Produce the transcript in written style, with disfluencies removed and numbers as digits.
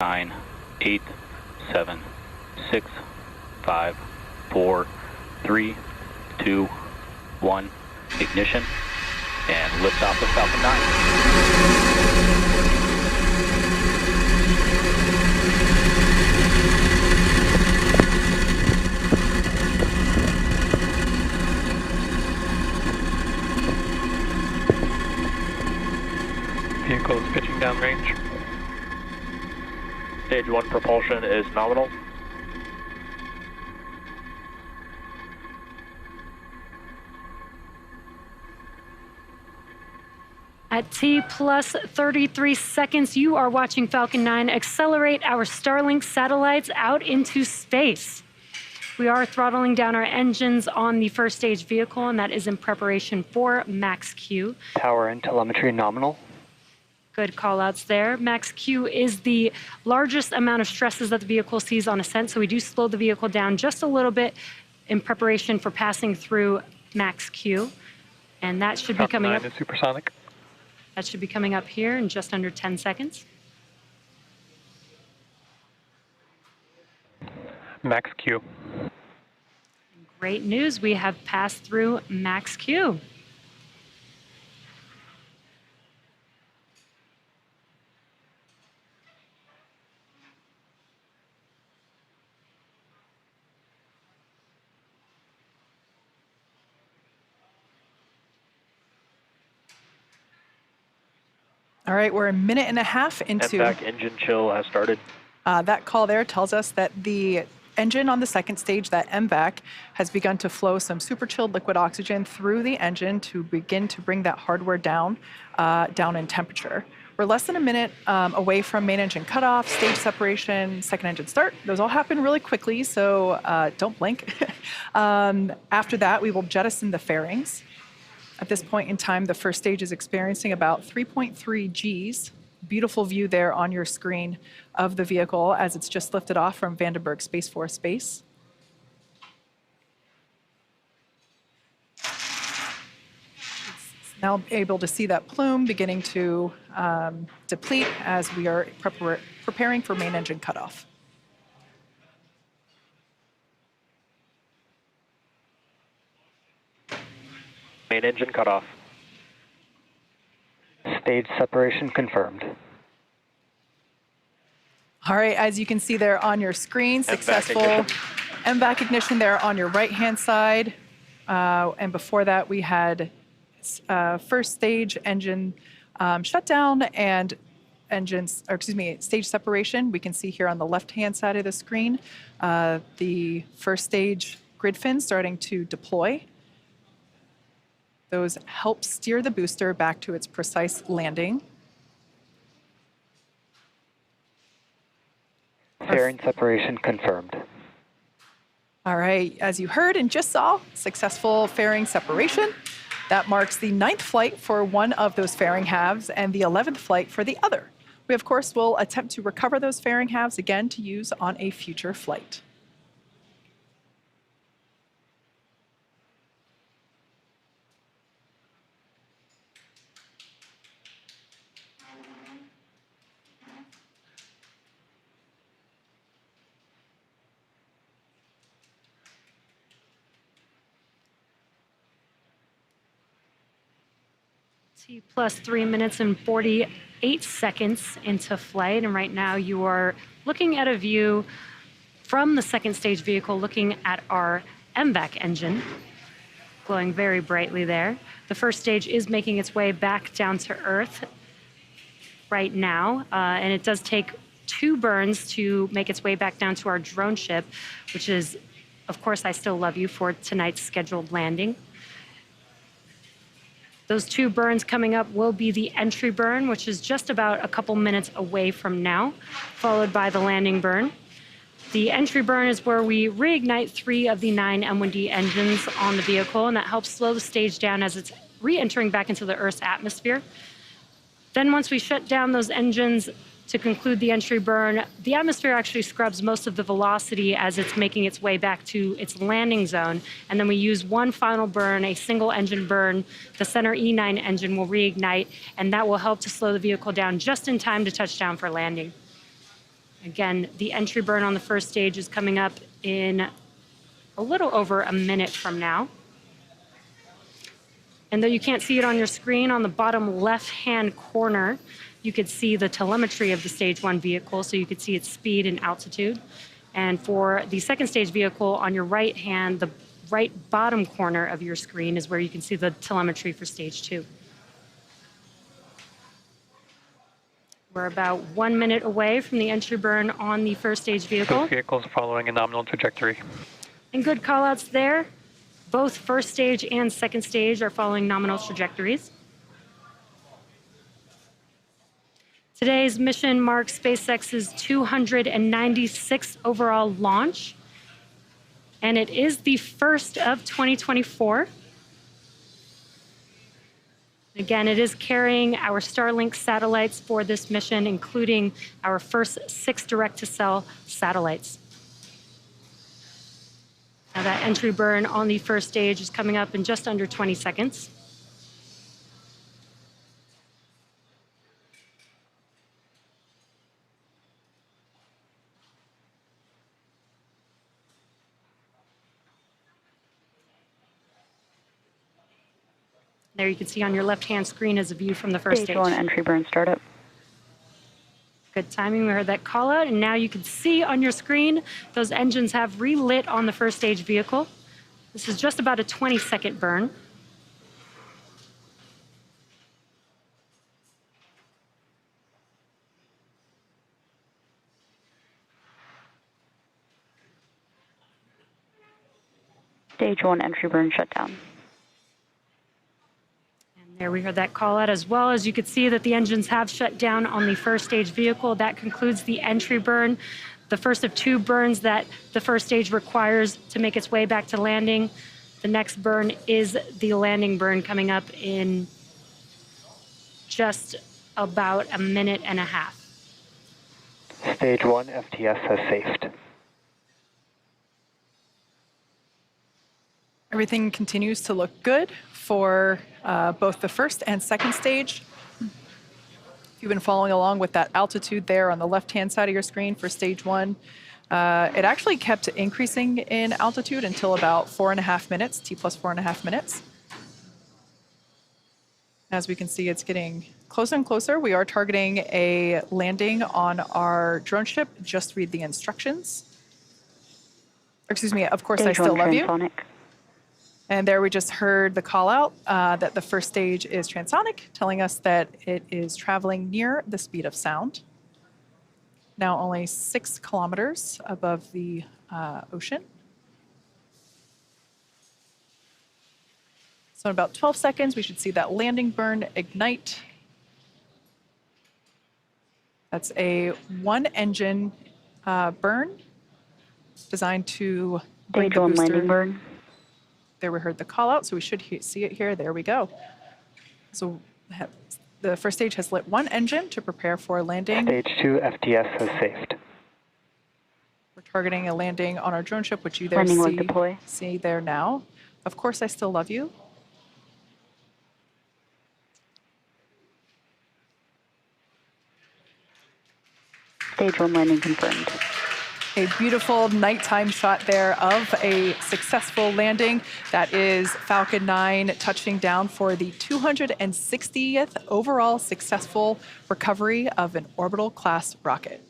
9, 8, 7, 6, 5, 4, 3, 2, 1, ignition, and liftoff of Falcon 9. Vehicle is pitching downrange. Stage 1 propulsion is nominal. At T plus 33 seconds, you are watching Falcon 9 accelerate our Starlink satellites out into space. We are throttling down our engines on the first stage vehicle, and that is in preparation for max Q. Power and telemetry nominal. Good call-outs there. Max Q is the largest amount of stresses that the vehicle sees on ascent, so we do slow the vehicle down just a little bit in preparation for passing through max Q. And that should be coming up. Falcon 9 is supersonic. That should be coming up here in just under 10 seconds. Max Q. Great news, we have passed through max Q. All right, we're a minute and a half into... MVAC engine chill has started. That call there tells us that the engine on the second stage, that MVAC, has begun to flow some super chilled liquid oxygen through the engine to begin to bring that hardware down in temperature. We're less than a minute away from main engine cutoff, stage separation, second engine start. Those all happen really quickly, so don't blink. After that, we will jettison the fairings. At this point in time, the first stage is experiencing about 3.3 Gs. Beautiful view there on your screen of the vehicle as it's just lifted off from Vandenberg Space Force Base. It's now able to see that plume beginning to deplete as we are preparing for main engine cutoff. Main engine cutoff. Stage separation confirmed. All right, as you can see there on your screen, successful MVAC ignition there on your right-hand side. And before that, we had first stage engine shutdown and stage separation. We can see here on the left-hand side of the screen, the first stage grid fins starting to deploy. Those help steer the booster back to its precise landing. Fairing separation confirmed. All right, as you heard and just saw, successful fairing separation. That marks the 9th flight for one of those fairing halves and the 11th flight for the other. We, of course, will attempt to recover those fairing halves again to use on a future flight. T plus 3 minutes and 48 seconds into flight, and right now you are looking at a view from the second stage vehicle looking at our MVAC engine, glowing very brightly there. The first stage is making its way back down to Earth right now, and it does take 2 burns to make its way back down to our drone ship, which is, of course, I Still Love You for tonight's scheduled landing. Those 2 burns coming up will be the entry burn, which is just about a couple minutes away from now, followed by the landing burn. The entry burn is where we reignite 3 of the 9 M1D engines on the vehicle, and that helps slow the stage down as it's re-entering back into the Earth's atmosphere. Then once we shut down those engines to conclude the entry burn, the atmosphere actually scrubs most of the velocity as it's making its way back to its landing zone. And then we use one final burn, a single engine burn. The center E9 engine will reignite, and that will help to slow the vehicle down just in time to touch down for landing. Again, the entry burn on the first stage is coming up in a little over a minute from now. And though you can't see it on your screen, on the bottom left-hand corner, you could see the telemetry of the stage 1 vehicle, so you could see its speed and altitude. And for the second stage vehicle, on your right hand, the right bottom corner of your screen is where you can see the telemetry for stage 2. We're about 1 minute away from the entry burn on the first stage vehicle. Both vehicles are following a nominal trajectory. And good call-outs there. Both first stage and second stage are following nominal trajectories. Today's mission marks SpaceX's 296th overall launch, and it is the first of 2024. Again, it is carrying our Starlink satellites for this mission, including our first 6 direct-to-cell satellites. Now that entry burn on the first stage is coming up in just under 20 seconds. There you can see on your left-hand screen is a view from the first stage. Stage 1 entry burn startup. Good timing, we heard that call out, and now you can see on your screen those engines have relit on the first stage vehicle. This is just about a 20-second burn. Stage 1 entry burn shutdown. There we heard that call out as well. As you could see that the engines have shut down on the first stage vehicle. That concludes the entry burn, the first of 2 burns that the first stage requires to make its way back to landing. The next burn is the landing burn coming up in just about a minute and a half. Stage 1 FTS has safed. Everything continues to look good for both the first and second stage. If you've been following along with that altitude there on the left-hand side of your screen for stage 1, it actually kept increasing in altitude until about 4.5 minutes, T plus 4.5 minutes. As we can see, it's getting closer and closer. We are targeting a landing on our drone ship. Just read the instructions. Excuse me, of course, I still love you. And there we just heard the call out that the first stage is transonic, telling us that it is traveling near the speed of sound. Now only 6 kilometers above the ocean. So in about 12 seconds, we should see that landing burn ignite. That's a 1-engine burn designed to bring the booster. Landing burn. There we heard the call out, so we should see it here. There we go. So the first stage has lit 1 engine to prepare for landing. Stage 2 FTS has safed. We're targeting a landing on our drone ship, which you there Landing leg deploy. see there now. Of course, I still love you. Stage 1 landing confirmed. A beautiful nighttime shot there of a successful landing. That is Falcon 9 touching down for the 260th overall successful recovery of an orbital class rocket.